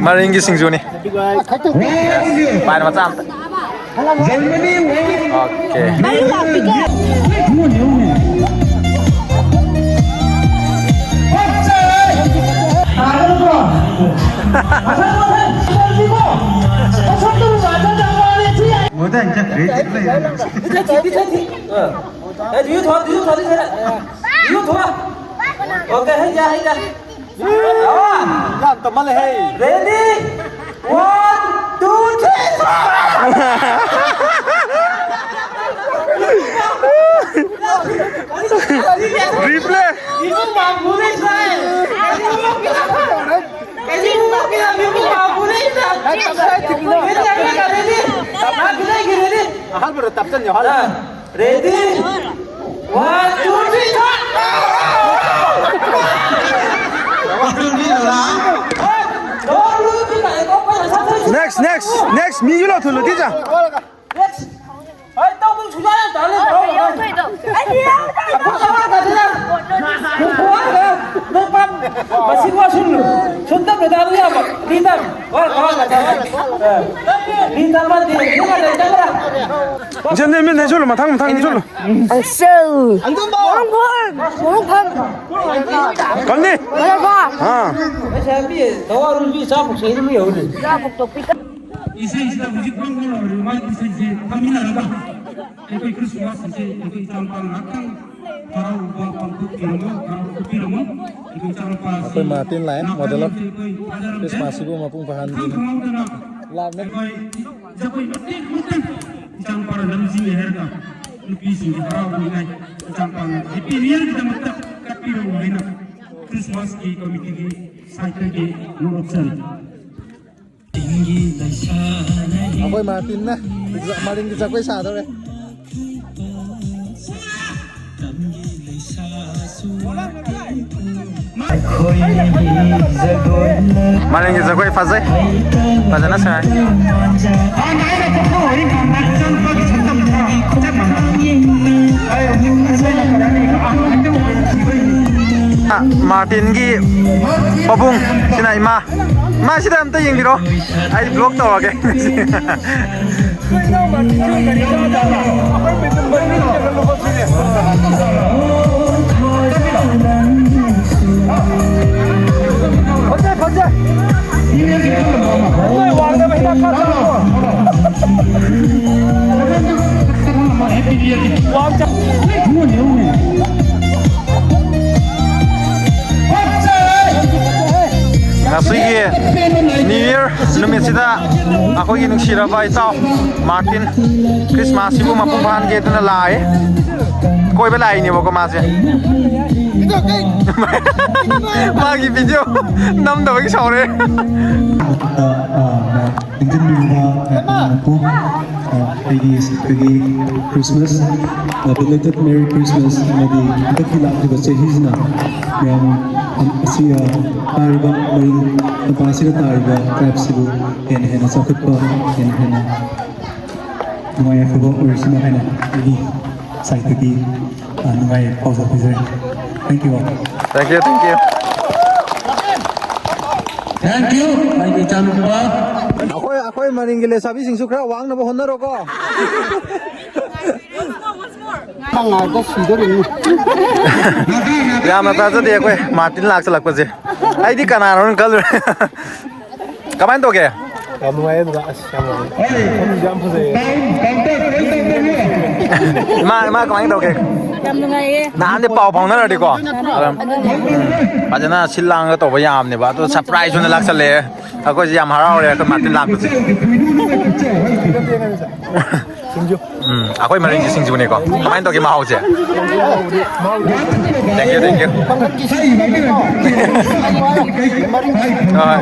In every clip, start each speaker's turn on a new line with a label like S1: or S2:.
S1: Maringi Singjuni. Pai nama cam. Oke.
S2: Ready? 1, 2, 3.
S1: Replay.
S2: Ready? 1, 2, 3.
S1: Next. Miguel tu lu dia.
S2: Tao không chủ ra trả lời đâu. Anh đi đâu? Không sao cả thế nào. Không quá đâu. Nước băm. Mà xin qua xin luôn. Xuân tâm người ta đi mà. Đi tâm. Quá cả thế. Đi tâm mà đi. Không có để chắc ra.
S1: Chân này mình thấy chút mà thằng chút.
S3: Anh sư. Anh không thân.
S1: Con đi. À.
S2: Cái xe bị đó rồi bị sao một xe nó nhiều rồi.
S3: Ra phục tục
S4: 이세이시다 무직방송으로 마이크 이제 갑니다. 이거 크리스마스 이제 이거 잠깐 낙항 바라고 방콕기로모 바라고기로모 이거 잠깐
S1: Apa Martin lain model Christmas ibu maupun bahan gini. Lamnya
S4: jago itu bukan jampan namzi herga lupi baра고 ini jampan ipirial kita mata kapiro ini Christmas ki komite ki cycle ki nurutsan
S1: Ako'y Martin na. Maling kita ko'y sa ito eh. Maling kita ko'y fazay. Fazay na siya. Martin gi pabung sina ima. Ma sida amta yeng diro. Ai vlog tawage. Ngasihi New Year numisida ako ginung siraba itaw Martin Christmas ibu mapumpahan gitu na lai koi belai ni boko masih magi video nam daw sore
S5: Christmas, belated Merry Christmas. Nadi kita di baca hizna. Yang asia tariba maring napasira tariba crabs ibu hena sakit pa hena nungay ako original hena ini site di nungay pause officer. Thank you all.
S1: Thank you.
S5: Thank you. Ay jangan lupa.
S1: Ako'y maringgile sabi sing sukra wang na bahon na ro ko. Ya mata jadi ako'y Martin lag sa lagpas eh. Ay di kanaron kal. Kamain to ke?
S6: Kamu aja nggak asyam. Kamu jam sih.
S1: Ma kamain to ke?
S3: Jam lungai.
S1: Nahan di pau pau na di ko. Aja na silang to ba yam ni ba to surprise na lag sa le. Ako jam harau le ko Martin lag sa. Ako'y maringi singju ni ko. Kamain to ke mahau je. Thank you.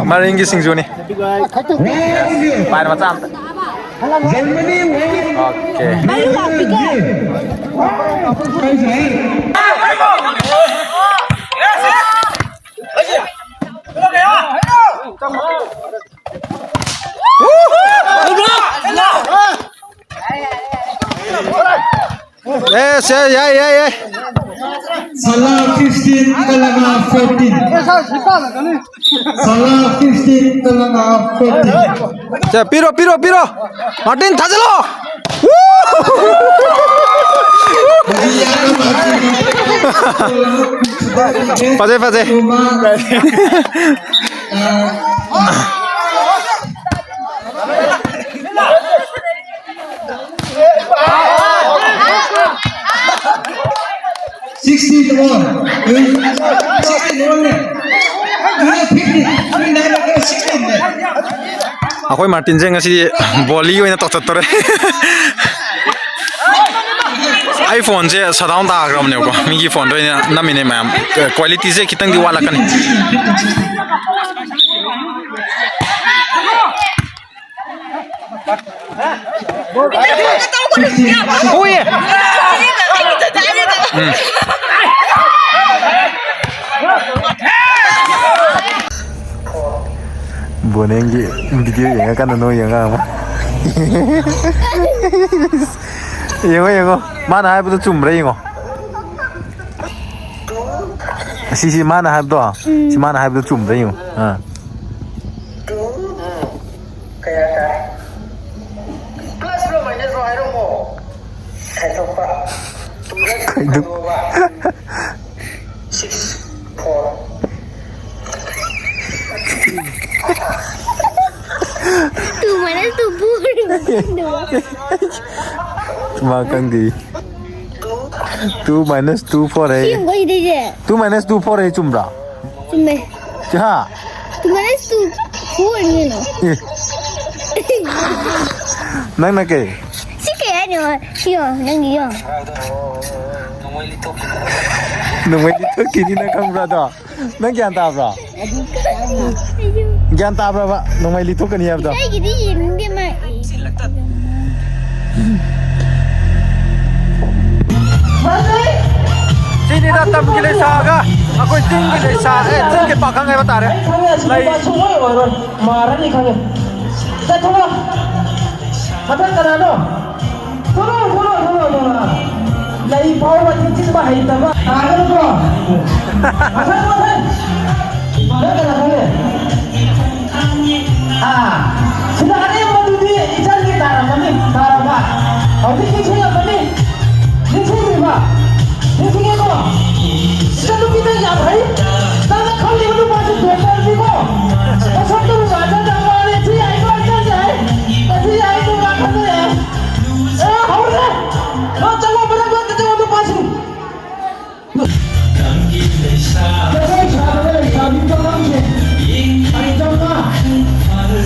S1: Maringi singju ni. Pai nama cam. Oke. Yes.
S5: Salah 15 Telangana 14. Salah 15 Telangana 14.
S1: 자, 삐로. 마틴 다 질러! 빠제. 아코이 마틴 쟁가시 볼리 오이나 떡떡떡래 iPhone je shutdown da gram ne ko mi gi phone ro na mine mam quality je kitang di wala kan oye bonengi video yang kan no yang ama Yung mana hai betul cumre yung si mana hai betul si mana hai betul cumre yung
S3: Tuh mana tuh burung.
S1: makan di 2 minus 2 4 hai
S3: Siung kau ide je.
S1: 2 minus 2 4 hai cumra
S3: Cuma.
S1: ja
S3: Tu mana tu phun ni no.
S1: nang na ke
S3: Si kaya ni siung nang dia.
S1: nung mai di to kini na kang bra da nang gyan ta bra gyan ta bra ba nung mai li to kani ab da
S3: Saya gini dia mai.
S1: Sini datang ke Lesaga. Aku tinggi Lesa. Tinggi pakang ay batare. Lai.
S2: Marah ni kami. Dah tolong. Macam mana no? Tolong. Lai bau macam cik bahaya tak? Ada tu. Macam mana? Mana kami? Sudah ada yang mau di ijar kita kami. Tarama. Adik kita yang kami. Ni sini pak. Ni sini apa? Satu kita yang apa? Tanah kali itu masih besar ni ko. Pasal tu macam apa ni? Dia itu macam apa? Dia itu macam apa? Haulah. Kau jangan berapa kita untuk pasal. Jangan cakap kami jangan ni. Kami jangan.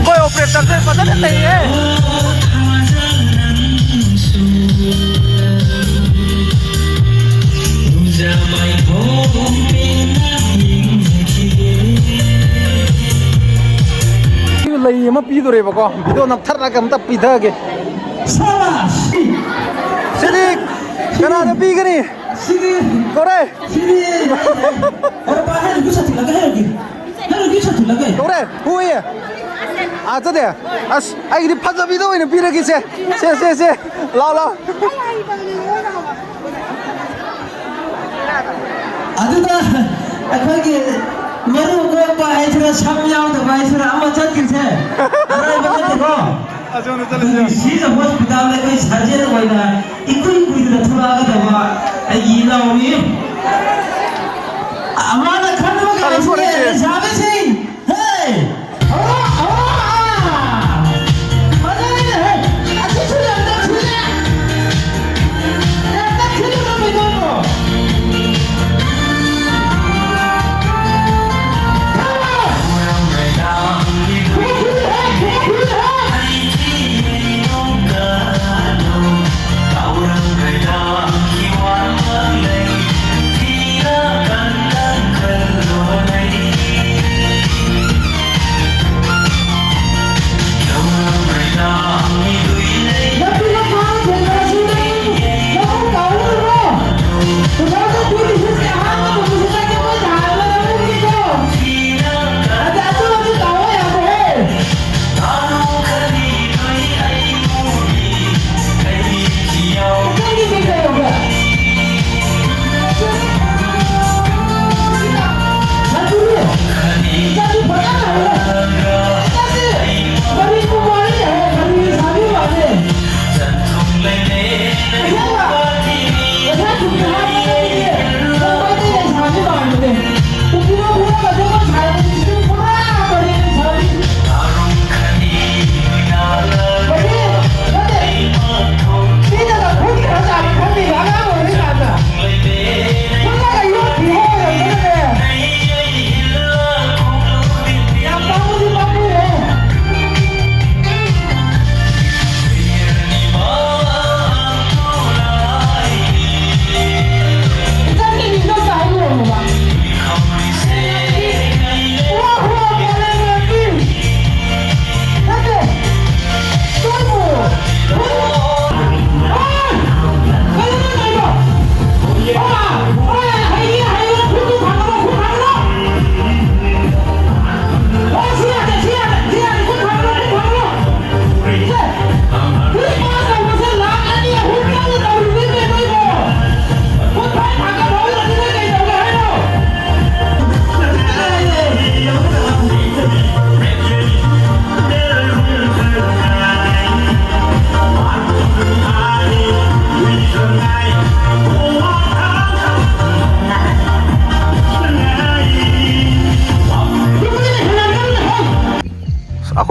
S1: Koi operator se pata nahi hai. Lai ma pi dore ba ko video nam thar na kam ta pi tha ke Sidik kana na pi gani kore
S2: Orang bahaya juga satu lagi. Lagi satu lagi.
S1: kore hui à thế đấy anh đi phát ra video này pi ra kia xe lao
S2: Aduda, akhirnya meru gua bahaya sudah samyau tu bahaya sudah amat cantik sih. Arai betul tu. Sisa hospital lagi saja tu bahaya. Ikut itu thora agak dah. Ina ini. Amana kan macam ni. Siapa sih? Hey.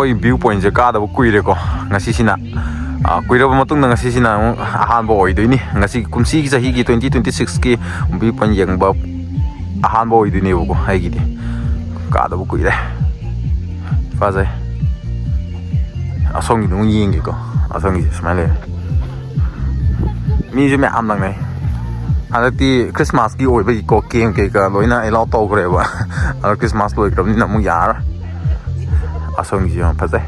S1: ꯑꯩꯈꯣꯏ view ꯄꯣꯏꯟꯁꯦ ꯀꯥꯗꯕ ꯀꯨꯏꯔꯦꯀꯣ ꯉꯁꯤꯁꯤꯅ ꯀꯨꯏꯔꯕ ꯃꯇꯨꯡꯗ ꯉꯁꯤꯁꯤꯅ ꯑꯃꯨꯛ ꯑꯍꯥꯟꯕ ꯑꯣꯏꯗꯣꯏꯅꯤ ꯉꯁꯤ ꯀꯨꯝꯁꯤꯒꯤ ꯆꯍꯤꯒꯤ 2026ꯀꯤ view point ꯌꯦꯡꯕ ꯑꯍꯥꯟꯕ ꯑꯣꯏꯗꯣꯏꯅꯦꯕꯀꯣ ꯑꯩꯒꯤꯗꯤ ꯀꯥꯗꯕ ꯀꯨꯏꯔꯦ ꯐꯖꯩ ꯑꯁꯣꯝꯒꯤꯗꯨ ꯑꯃꯨꯛ ꯌꯦꯡꯒꯦꯀꯣ ꯑꯁꯣꯝꯒꯤꯁꯦ ꯁꯨꯃꯥꯏꯅ ꯂꯩꯔꯦ ꯃꯤꯁꯨ ꯃꯌꯥꯝ ꯂꯥꯛꯅꯩ ꯍꯟꯗꯛꯇꯤ ꯈ꯭ꯔꯤꯁꯃꯥꯁꯀꯤ ꯑꯣꯏꯕꯒꯤꯀꯣ ꯀꯦꯝ ꯀꯩꯀꯥ ꯂꯣꯏꯅ ꯑꯦꯂꯥꯎ ꯇꯧꯈ꯭ꯔꯦꯕ ꯑꯗꯣ ꯈ꯭ꯔꯤꯁꯃꯥꯁ ꯂꯣꯏꯈ꯭ꯔꯕꯅꯤꯅ ꯑꯃꯨꯛ ꯌꯥꯔꯔꯣꯏ ꯑꯁꯣꯝꯒꯤꯁꯤ ꯌꯥꯝ ꯐꯖꯩ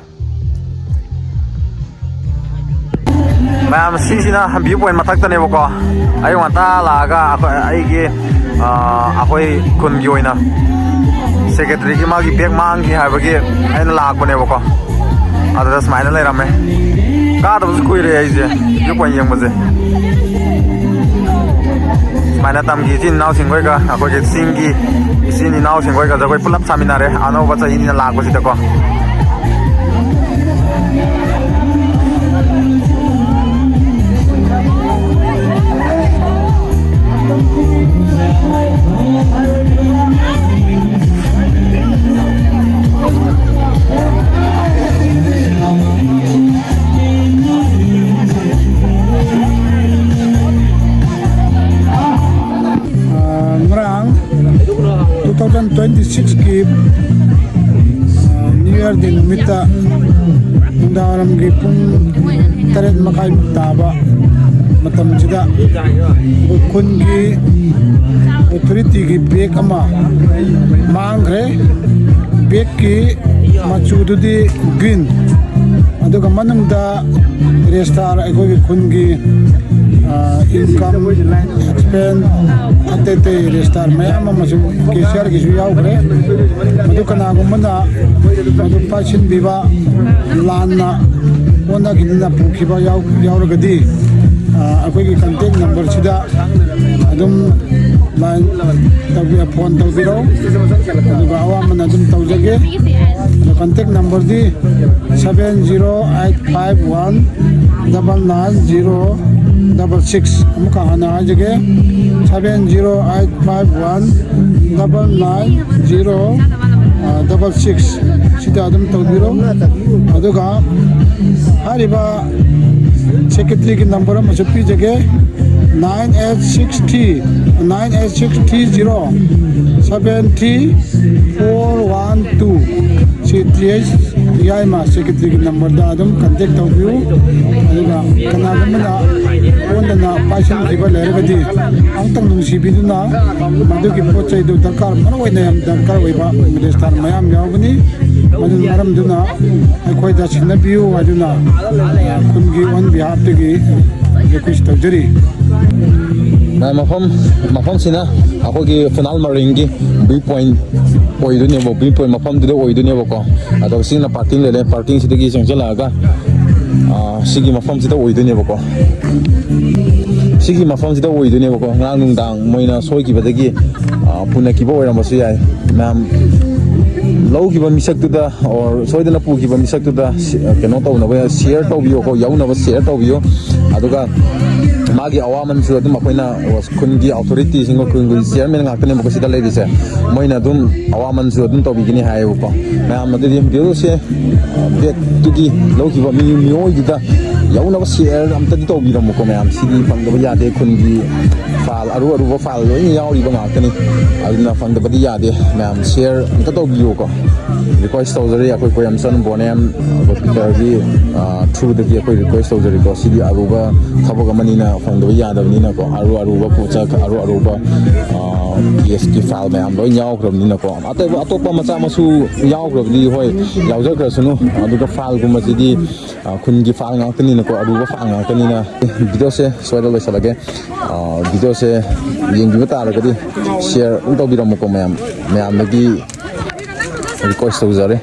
S1: ꯃꯌꯥꯝ ꯁꯤꯁꯤꯅ ꯚ꯭ꯌꯨ ꯄꯣꯏꯟ ꯃꯊꯛꯇꯅꯦꯕꯀꯣ ꯑꯌꯨꯛ ꯉꯟꯇꯥ ꯂꯥꯛꯑꯒ ꯑꯩꯈꯣꯏ ꯈꯨꯟꯒꯤ ꯑꯣꯏꯅ ꯁꯦꯀ꯭ꯔꯦꯇꯔꯤꯒꯤ ꯃꯥꯒꯤ ꯕꯦꯛ ꯃꯥꯡꯈꯤ ꯍꯥꯏꯕꯒꯤ ꯑꯩꯅ ꯂꯥꯛꯄꯅꯦꯕꯀꯣ ꯑꯗꯨꯗ ꯁꯨꯃꯥꯏꯅ ꯂꯩꯔꯝꯃꯦ ꯀꯥꯗꯕꯁꯨ ꯀꯨꯏꯔꯦ ꯑꯩꯁꯦ ꯚ꯭ꯌꯨ ꯄꯣꯏꯟ ꯌꯦꯡꯕꯁꯦ ꯁꯨꯃꯥꯏꯅ ꯇꯝꯒꯤ ꯏꯆꯤꯟ ꯏꯅꯥꯎꯁꯤꯡꯈꯣꯏꯒ ꯑꯩꯈꯣꯏꯒꯤ ꯆꯤꯡꯒꯤ ꯏꯆꯤꯟ ꯏꯅꯥꯎꯁꯤꯡꯈꯣꯏꯒ ꯑꯩꯈꯣꯏ ꯄꯨꯂꯞ ꯆꯥꯃꯤꯟꯅꯔꯦ ꯑꯅꯧꯕ ꯆꯍꯤꯅꯤꯅ ꯂꯥꯛꯄꯁꯤꯗꯀꯣ
S6: Ngarang 2026 ki New Year din numita nundaram gi pung taret makai taba matam sida kun gi authority gi bek ama mangre bek ki machu du di green aduga manungda restar ai gi kun gi income expand atete restar mayam amasu KCR gi yaugre madu kana gumna madu pashin biba lanna ona ginna pukhiba yauragadi akoi gi contact number sida adum line tabi phone tawbiro aduga awamana adum tawjage contact number di 70851999066 amuka hana ajage 70851999066 sida adum tawbiro aduga hariba secretary ki number amasu pijage 98630630734112 CTH yaima secretary ki number da adum contact tawbiu aduga kanagumna ondana passion kiba leragadi angtang nungsibiduna madugi pochai du dakar mana oina yam dakar oiba minister mayam yawgani madu maram duna akhoi da chinabiu aduna kungi on behalf tagi request tawjari
S1: ꯃꯐꯝꯁꯤꯅ ꯑꯩꯈꯣꯏꯒꯤ ꯐꯨꯅꯥꯜ ꯃꯔꯤꯡꯒꯤ view point ꯑꯣꯏꯗꯣꯏꯅꯦꯕ view point ꯃꯐꯝꯗꯨꯗ ꯑꯣꯏꯗꯣꯏꯅꯦꯕꯀꯣ ꯑꯗꯨꯒ ꯁꯤꯅ parking ꯂꯩꯔꯦ ꯄꯥꯔꯀꯤꯡꯁꯤꯗꯒꯤ ꯆꯪꯁꯤꯜꯂꯛꯑꯒ ꯁꯤꯒꯤ ꯃꯐꯝꯁꯤꯗ ꯑꯣꯏꯗꯣꯏꯅꯦꯕꯀꯣ ꯁꯤꯒꯤ ꯃꯐꯝꯁꯤꯗ ꯑꯣꯏꯗꯣꯏꯅꯦꯕꯀꯣ ꯉꯔꯥꯡ ꯅꯨꯡꯗꯥꯡ ꯃꯣꯏꯅ ꯁꯣꯏꯈꯤꯕꯗꯒꯤ ꯄꯨꯅꯈꯤꯕ ꯑꯣꯏꯔꯝꯕꯁꯨ ꯌꯥꯏ ꯃꯌꯥꯝ ꯂꯧꯈꯤꯕ ꯃꯤꯁꯛꯇꯨꯗ ꯑꯣꯔ ꯁꯣꯏꯗꯅ ꯄꯨꯈꯤꯕ ꯃꯤꯁꯛꯇꯨꯗ ꯀꯩꯅꯣ ꯇꯧꯅꯕ ꯁꯤꯌꯔ ꯇꯧꯕꯤꯌꯣꯀꯣ ꯌꯥꯎꯅꯕ ꯁꯤꯌꯔ ꯇꯧꯕꯤꯌꯣ ꯑꯗꯨꯒ ꯃꯥꯒꯤ ꯑꯋꯥꯃꯟꯁꯨ ꯑꯗꯨꯝ ꯑꯩꯈꯣꯏꯅ ꯈꯨꯟꯒꯤ ꯑꯣꯊꯣꯔꯤꯇꯤꯁꯤꯡꯒ ꯈꯨꯟꯒꯤ ꯆꯤꯌꯔꯃꯦꯟ ꯉꯥꯛꯇꯅꯦꯕꯀꯣ ꯁꯤꯗ ꯂꯩꯔꯤꯁꯦ ꯃꯣꯏꯅ ꯑꯗꯨꯝ ꯑꯋꯥꯃꯟꯁꯨ ꯑꯗꯨꯝ ꯇꯧꯕꯤꯒꯅꯤ ꯍꯥꯏꯌꯦꯕꯀꯣ ꯃꯌꯥꯝ ꯑꯗꯨꯗꯤ ꯚꯤꯗꯤꯑꯣꯁꯦ ꯕꯦꯛꯇꯨꯒꯤ ꯂꯧꯈꯤꯕ ꯃꯤꯑꯣꯏꯗꯨꯗ ꯌꯧꯅꯕ ꯁꯤꯌꯔ ꯑꯝꯇꯗꯤ ꯇꯧꯕꯤꯔꯝꯃꯨꯀꯣ ꯃꯌꯥꯝ ꯁꯤꯗꯤ ꯐꯪꯗꯕ ꯌꯥꯗꯦ ꯈꯨꯟꯒꯤ ꯐꯥꯏꯜ ꯑꯔꯨꯕ ꯐꯥꯏꯜ ꯂꯣꯏꯅ ꯌꯥꯎꯔꯤꯕ ꯉꯥꯛꯇꯅꯤ ꯑꯗꯨꯅ ꯐꯪꯗꯕꯗꯤ ꯌꯥꯗꯦ ꯃꯌꯥꯝ ꯁꯤꯌꯔ ꯑꯝꯇ ꯇꯧꯕꯤꯌꯨꯀꯣ ꯔꯤꯀ꯭ꯋꯦꯁ ꯇꯧꯖꯔꯤ ꯑꯩꯈꯣꯏ ꯀꯣꯌꯝꯆꯟ ꯕꯣꯅꯦꯝ ꯍꯣꯁꯄꯤꯇꯥꯜꯒꯤ ꯊ꯭ꯔꯨꯗꯒꯤ ꯑꯩꯈꯣꯏ ꯔꯤꯀ꯭ꯋꯦꯁ ꯇꯧꯖꯔꯤꯀꯣ ꯁꯤꯗꯤ ꯑꯔꯨꯕ ꯊꯕꯛ ꯑꯃꯅꯤꯅ ꯐꯪꯗꯕ ꯌꯥꯗꯕꯅꯤꯅꯀꯣ ꯑꯔꯨꯕ ꯄꯣꯠꯆꯥꯛ ꯑꯔꯨꯕ ꯀꯦꯁꯀꯤ ꯐꯥꯏꯜ ꯃꯌꯥꯝ ꯂꯣꯏ ꯌꯥꯎꯈ꯭ꯔꯕꯅꯤꯅꯀꯣ ꯑꯇꯣꯞꯄ ꯃꯆꯥ ꯃꯁꯨ ꯌꯥꯎꯈ꯭ꯔꯕꯗꯤ ꯍꯣꯏ ꯌꯥꯎꯖꯈ꯭ꯔꯁꯅꯨ ꯑꯗꯨꯒ ꯐꯥꯏꯜꯒꯨꯝꯕꯁꯤꯗꯤ ꯈꯨꯟꯒꯤ ꯐꯥꯏꯜ ꯉꯥꯛꯇꯅꯤꯅꯀꯣ ꯑꯔꯨꯕ ꯐꯥꯏꯜ ꯉꯥꯛꯇꯅꯤꯅ ꯚꯤꯗꯤꯑꯣꯁꯦ ꯁꯣꯏꯗ ꯂꯣꯏꯁꯤꯜꯂꯒꯦ ꯚꯤꯗꯤꯑꯣꯁꯦ ꯌꯦꯡꯕꯤꯕ ꯇꯥꯔꯒꯗꯤ ꯁꯤꯌꯔ ꯑꯗꯨꯝ ꯇꯧꯕꯤꯔꯝꯃꯨꯀꯣ ꯃꯌꯥꯝꯗꯒꯤ request tawzare